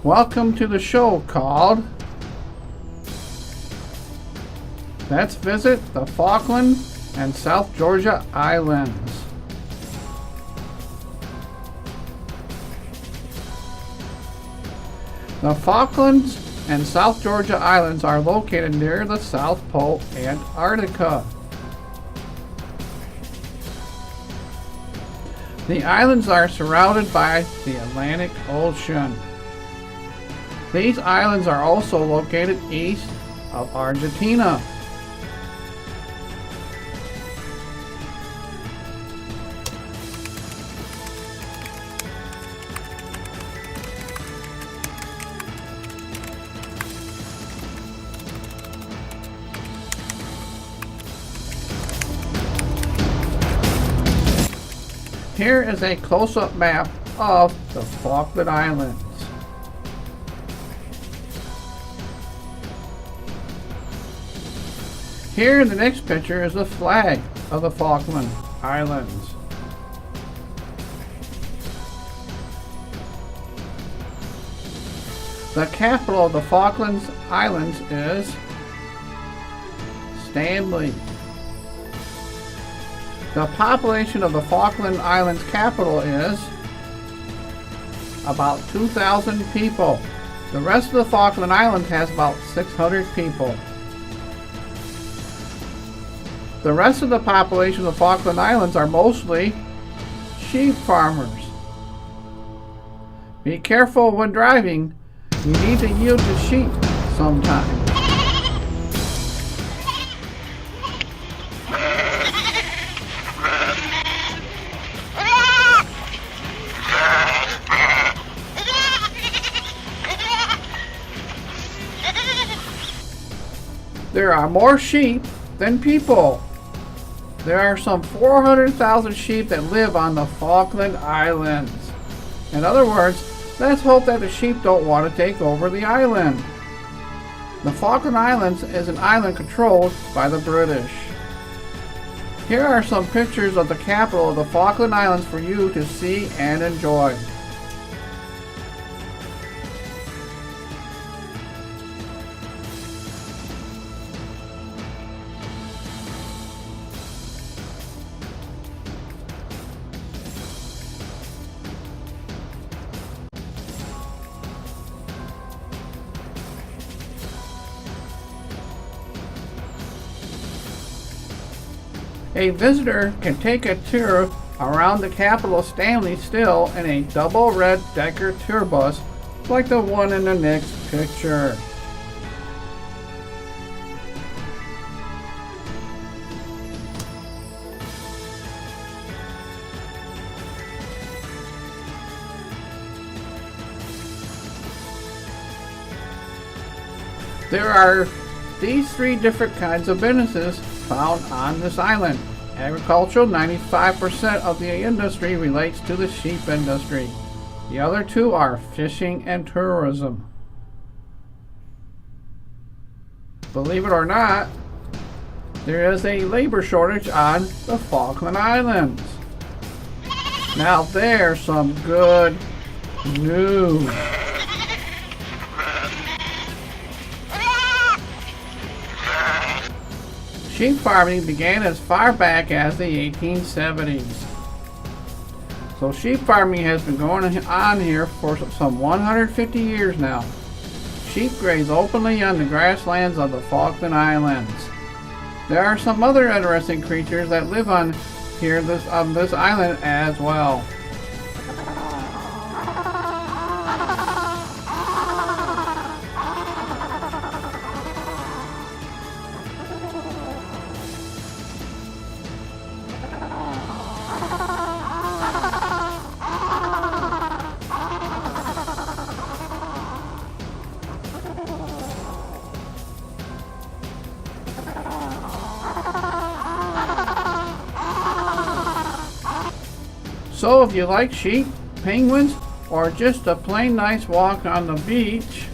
Welcome to the show called Let's Visit the Falkland and South Georgia Islands. The Falklands and South Georgia Islands are located near the South Pole, Antarctica. The islands are surrounded by the Atlantic Ocean. These islands are also located east of Argentina. Here is a close-up map of the Falkland Islands. Here in the next picture is the flag of the Falkland Islands. The capital of the Falkland Islands is Stanley. The population of the Falkland Islands capital is about 2,000 people. The rest of the Falkland Islands has about 600 people. The rest of the population of the Falkland Islands are mostly sheep farmers. Be careful when driving. You need to yield to sheep sometimes. There are more sheep than people. There are some 400,000 sheep that live on the Falkland Islands. In other words, let's hope that the sheep don't want to take over the island. The Falkland Islands is an island controlled by the British. Here are some pictures of the capital of the Falkland Islands for you to see and enjoy. A visitor can take a tour around the capital of Stanley still in a double red decker tour bus like the one in the next picture. There are these three different kinds of businesses found on this island. Agricultural, 95% of the industry relates to the sheep industry. The other two are fishing and tourism. Believe it or not, there is a labor shortage on the Falkland Islands. Now there's some good news. Sheep farming began as far back as the 1870s. So sheep farming has been going on here for some 150 years now. Sheep graze openly on the grasslands of the Falkland Islands. There are some other interesting creatures that live on here on this island as well. So if you like sheep, penguins, or just a plain nice walk on the beach,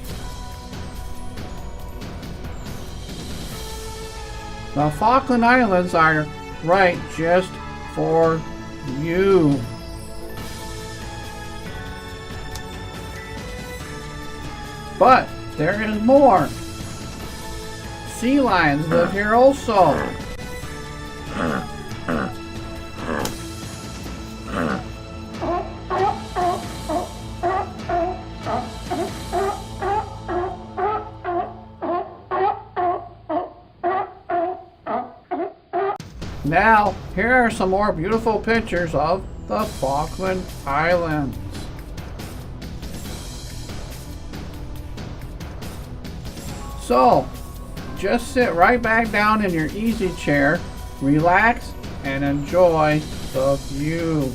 the Falkland Islands are right just for you. But there is more. Sea lions live here also. Now, here are some more beautiful pictures of the Falkland Islands. So, just sit right back down in your easy chair, relax, and enjoy the view.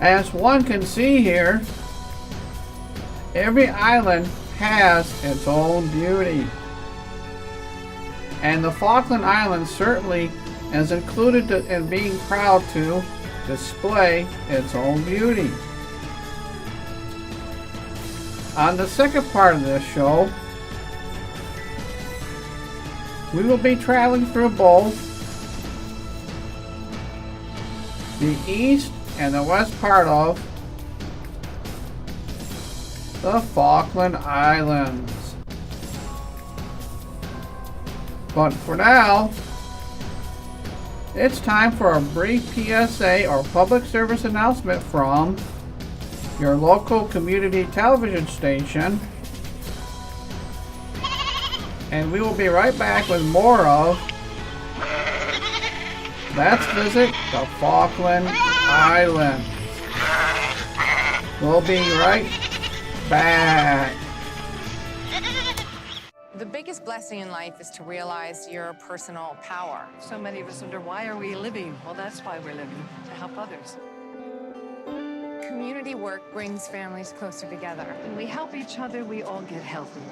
As one can see here, every island has its own beauty. And the Falkland Islands certainly is included in being proud to display its own beauty. On the second part of this show, we will be traveling through both the east and the west part of the Falkland Islands. But for now, it's time for a brief PSA or public service announcement from your local community television station. And we will be right back with more of Let's Visit the Falkland Islands. We'll be right back. The biggest blessing in life is to realize your personal power. So many of us wonder, why are we living? Well, that's why we're living, to help others. Community work brings families closer together. When we help each other, we all get healthier.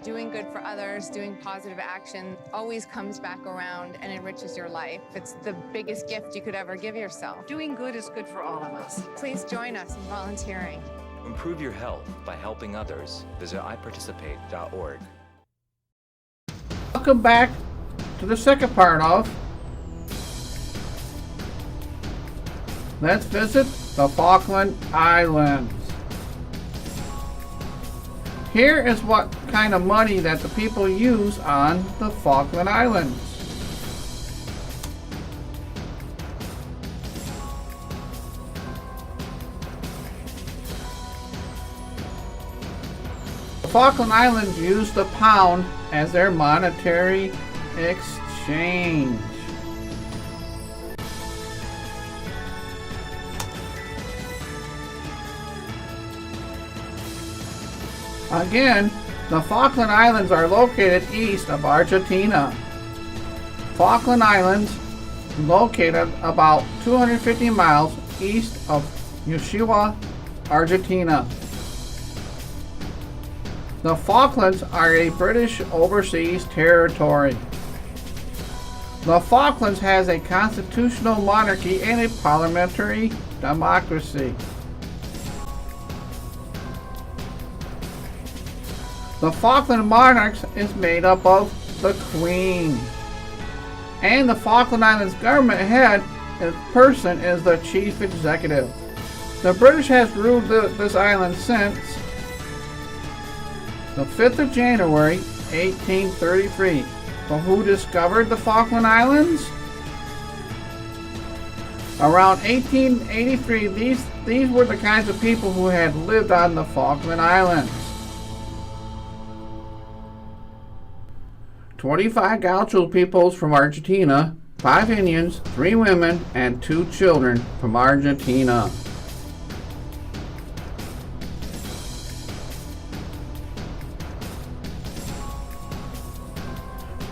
Doing good for others, doing positive action always comes back around and enriches your life. It's the biggest gift you could ever give yourself. Doing good is good for all of us. Please join us in volunteering. Improve your health by helping others. Visit iparticipate.org. Welcome back to the second part of Let's Visit the Falkland Islands. Here is what kind of money that the people use on the Falkland Islands. The Falkland Islands use the pound as their monetary exchange. Again, the Falkland Islands are located east of Argentina. Falkland Islands located about 250 miles east of Ushuaia, Argentina. The Falklands are a British overseas territory. The Falklands has a constitutional monarchy and a parliamentary democracy. The Falkland monarchs is made up of the Queen. And the Falkland Islands government head in person is the chief executive. The British has ruled this island since the 5th of January, 1833. But who discovered the Falkland Islands? Around 1883, these were the kinds of people who had lived on the Falkland Islands. 25 Gaucho peoples from Argentina, 5 Indians, 3 women, and 2 children from Argentina.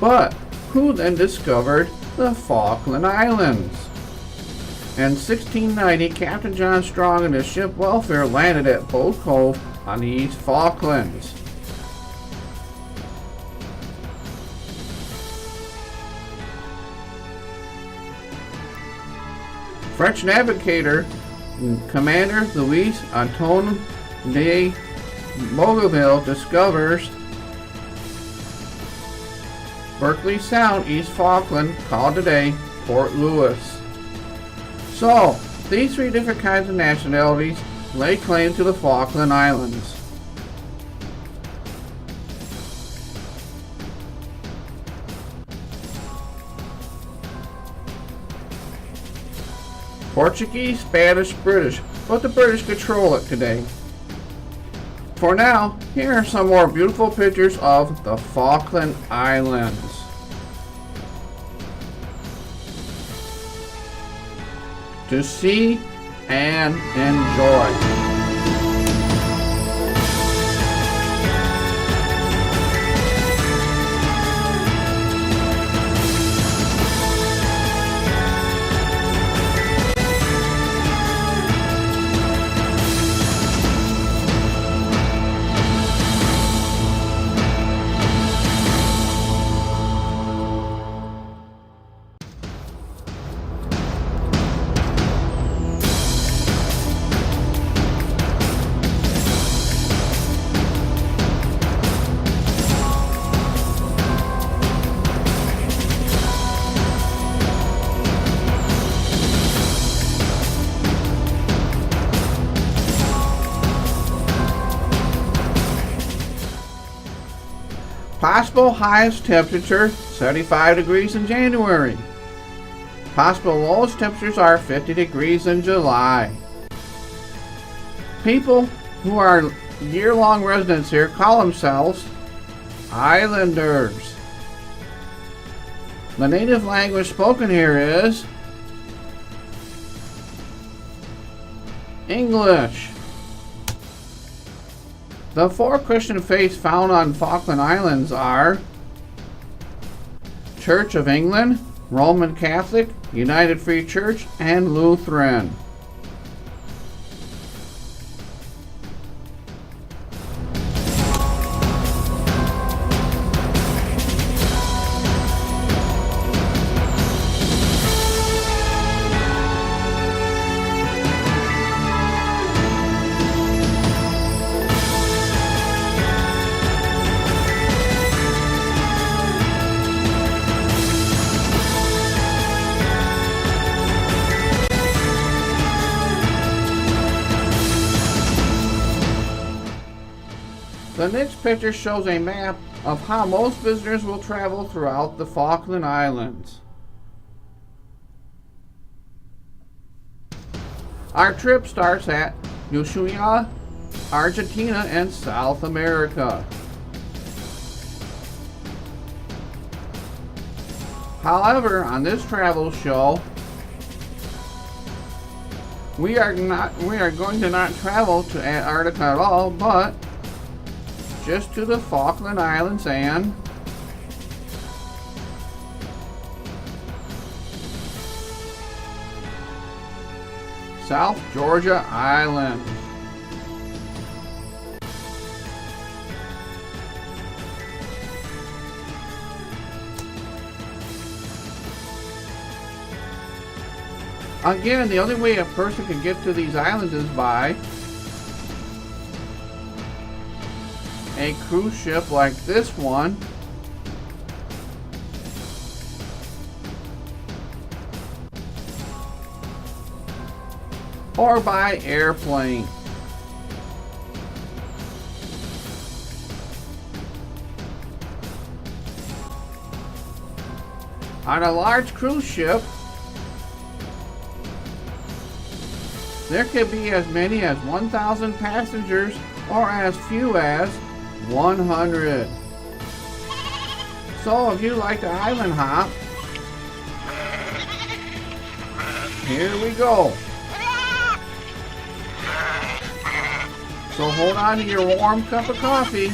But who then discovered the Falkland Islands? In 1690, Captain John Strong and his ship Welfare landed at Boat Cove on the East Falklands. French navigator Commander Louis Antoine de Bougainville discovers Berkeley Sound, East Falkland, called today Port Louis. So, these 3 different kinds of nationalities lay claim to the Falkland Islands. Portuguese, Spanish, British, but the British control it today. For now, here are some more beautiful pictures of the Falkland Islands. To see and enjoy. Possible highest temperature, 75 degrees in January. Possible lowest temperatures are 50 degrees in July. People who are year-long residents here call themselves Islanders. The native language spoken here is English. The 4 Christian faiths found on Falkland Islands are Church of England, Roman Catholic, United Free Church, and Lutheran. The next picture shows a map of how most visitors will travel throughout the Falkland Islands. Our trip starts at Ushuaia, Argentina, and South America. However, on this travel show, we are going to not travel to Antarctica at all, but just to the Falkland Islands and South Georgia Island. Again, the only way a person can get to these islands is by a cruise ship like this one, or by airplane. On a large cruise ship, there could be as many as 1,000 passengers or as few as 100. So if you like to island hop, here we go. So hold on to your warm cup of coffee.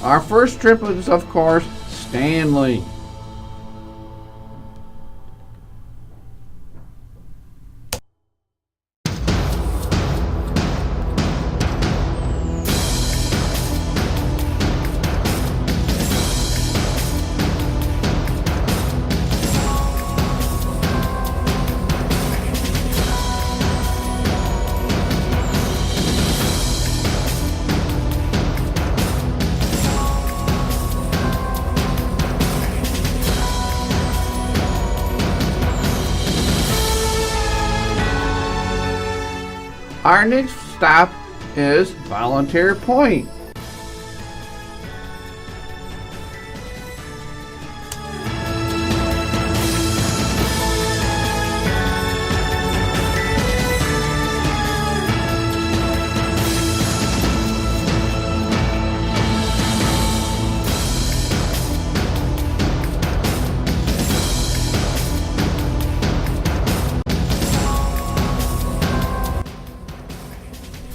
Our first trip is, of course, Stanley. Our next stop is Volunteer Point.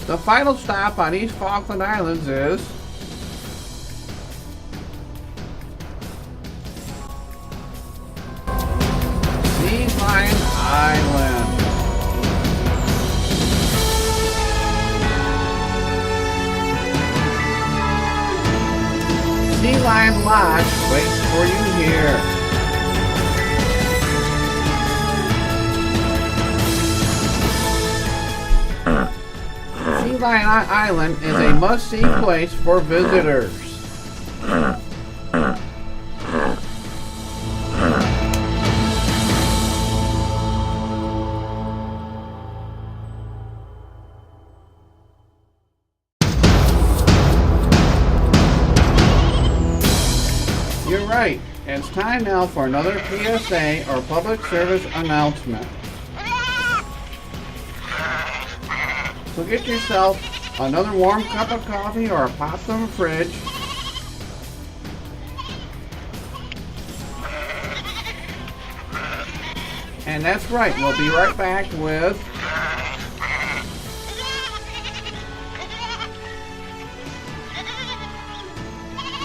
The final stop on East Falkland Islands is Sea Lion Island. Sea Lion Lodge waits for you here. Sea Lion Island is a must-see place for visitors. You're right. It's time now for another PSA or public service announcement. So get yourself another warm cup of coffee or a pop from the fridge. And that's right, we'll be right back with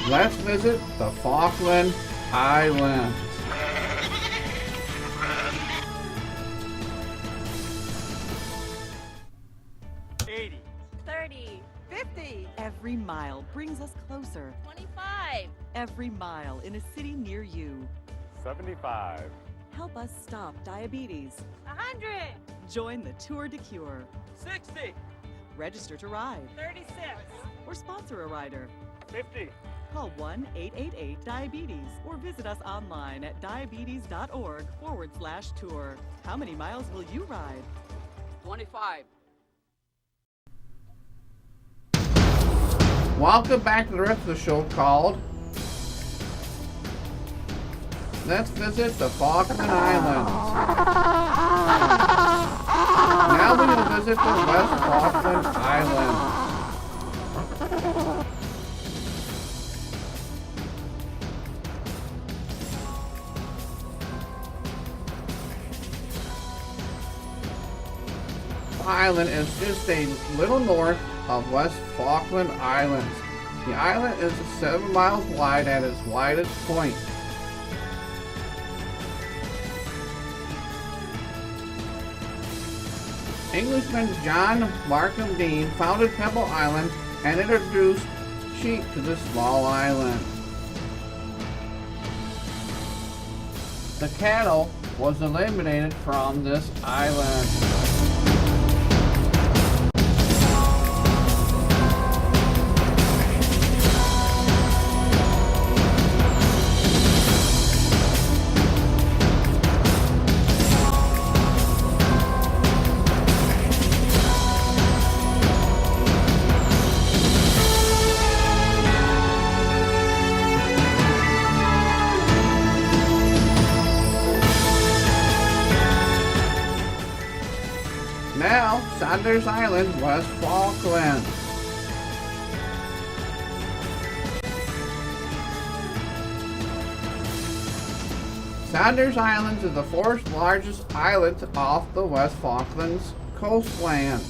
Let's Visit the Falkland Islands. Every mile brings us closer. 25. Every mile in a city near you. 75. Help us stop diabetes. 100. Join the Tour de Cure. 60. Register to ride 36. or sponsor a rider. 50. Call 1-888-DIABETES or visit us online at diabetes.org/tour. How many miles will you ride? 25. Welcome back to the rest of the show called Let's Visit the Falkland Islands. Now we're going to visit the West Falkland Islands. The island is just a little north of West Falkland Islands. The island is 7 miles wide at its widest point. Englishman John Markham Dean founded Pebble Island and introduced sheep to this small island. The cattle was eliminated from this island. Now, Saunders Island, West Falkland. Saunders Islands is the fourth largest islet off the West Falklands coastline.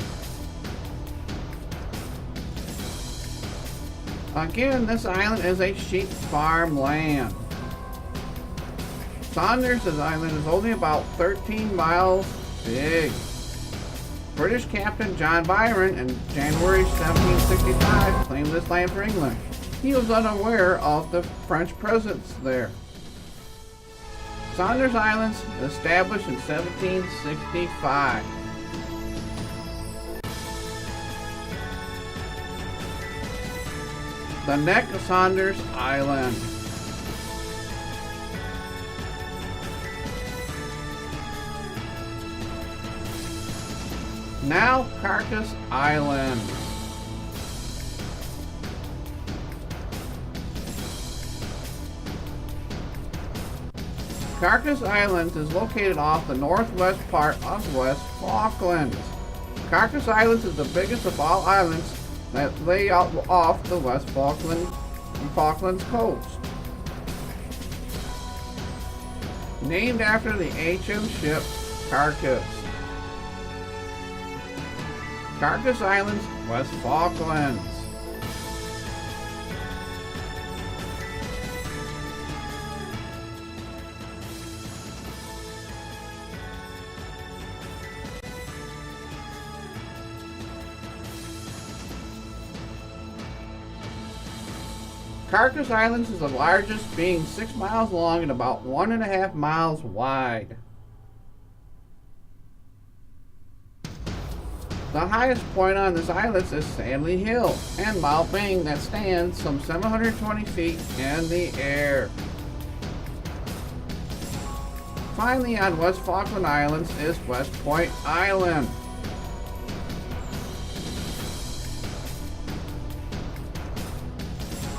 Again, this island is a sheep farmland. Saunders Island is only about 13 miles big. British Captain John Byron in January 1765 claimed this land for England. He was unaware of the French presence there. Saunders Islands established in 1765. The neck of Saunders Island. Now Carcass Island. Carcass Island is located off the northwest part of West Falklands. Carcass Island is the biggest of all islands that lay out off the West Falklands coast. Named after the ancient ship Carcass. Carcass Islands, West Falklands. Carcass Islands is the largest, being 6 miles long and about 1.5 miles wide. The highest point on this islet is Stanley Hill and Mount Bing that stands some 720 feet in the air. Finally, on West Falkland Islands is West Point Island.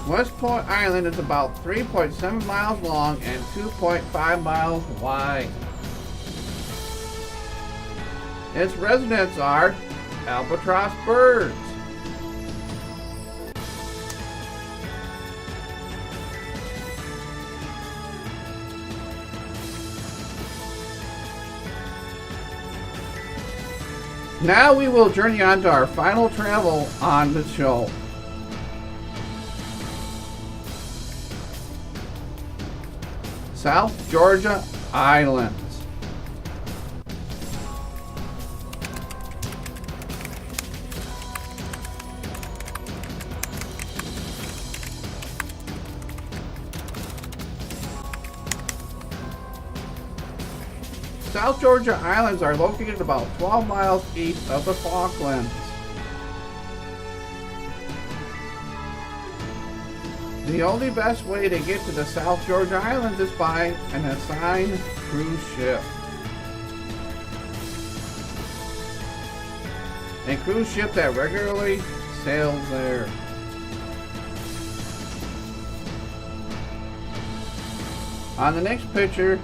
West Point Island is about 3.7 miles long and 2.5 miles wide. Its residents are albatross birds. Now we will journey on to our final travel on the show. South Georgia Islands. South Georgia Islands are located about 12 miles east of the Falklands. The only best way to get to the South Georgia Islands is by an assigned cruise ship. A cruise ship that regularly sails there. On the next picture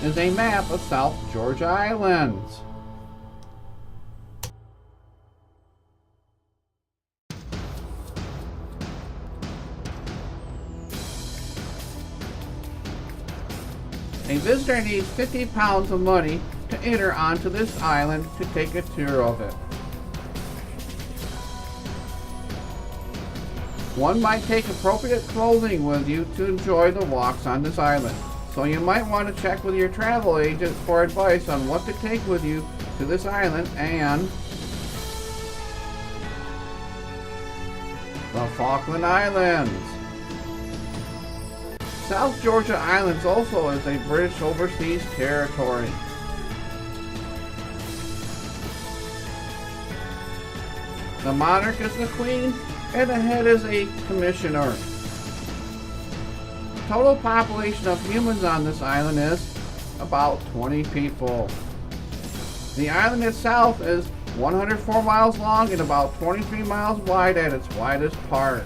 is a map of South Georgia Islands. A visitor needs 50 pounds of money to enter onto this island to take a tour of it. One might take appropriate clothing with you to enjoy the walks on this island, so you might want to check with your travel agent for advice on what to take with you to this island and the Falkland Islands. South Georgia Islands also is a British overseas territory. The monarch is the queen, and the head is a commissioner. Total population of humans on this island is about 20 people. The island itself is 104 miles long and about 23 miles wide at its widest part.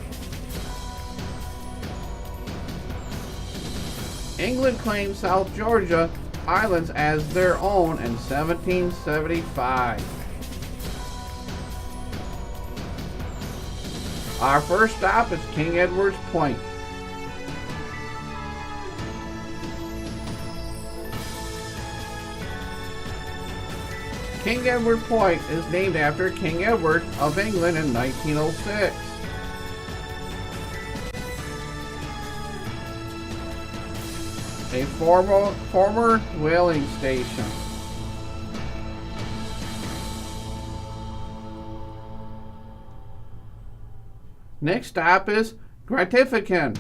England claimed South Georgia Islands as their own in 1775. Our first stop is King Edward's Point. King Edward Point is named after King Edward of England in 1906. A former whaling station. Next stop is Gratifican.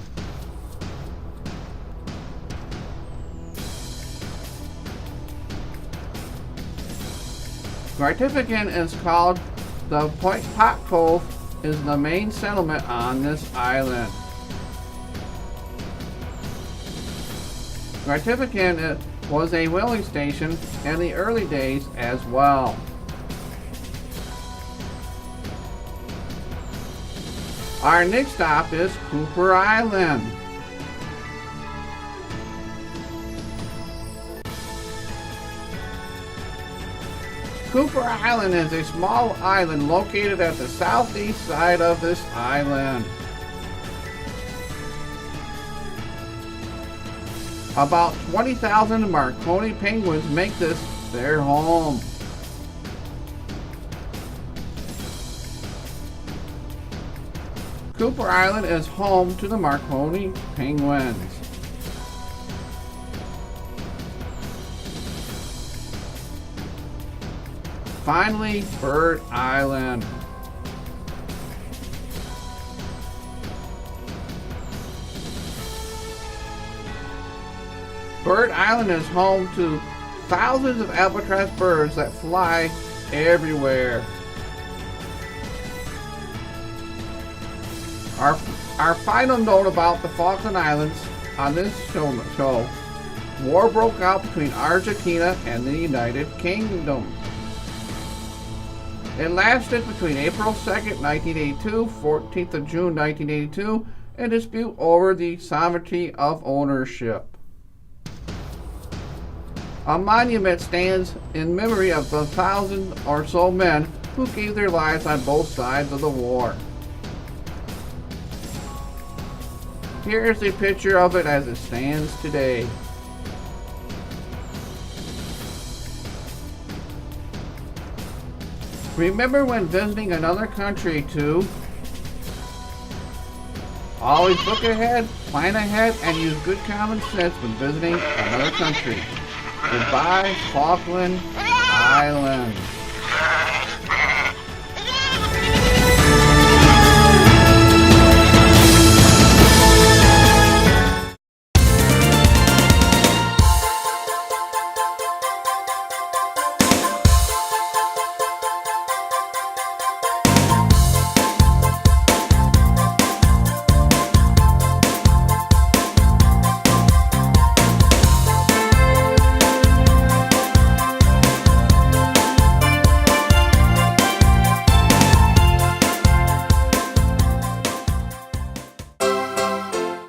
Gratifican is called the Point Pot Cove is the main settlement on this island. Gratifican was a whaling station in the early days as well. Our next stop is Cooper Island. Cooper Island is a small island located at the southeast side of this island. About 20,000 Marconi penguins make this their home. Cooper Island is home to the Marconi penguins. Finally, Bird Island. Bird Island is home to thousands of albatross birds that fly everywhere. Our final note about the Falkland Islands on this show, war broke out between Argentina and the United Kingdom. It lasted between April 2nd, 1982, 14th of June, 1982, a dispute over the sovereignty of ownership. A monument stands in memory of the 1,000 or so men who gave their lives on both sides of the war. Here is a picture of it as it stands today. Remember when visiting another country to always look ahead, plan ahead, and use good common sense when visiting another country. Goodbye, Falkland Islands.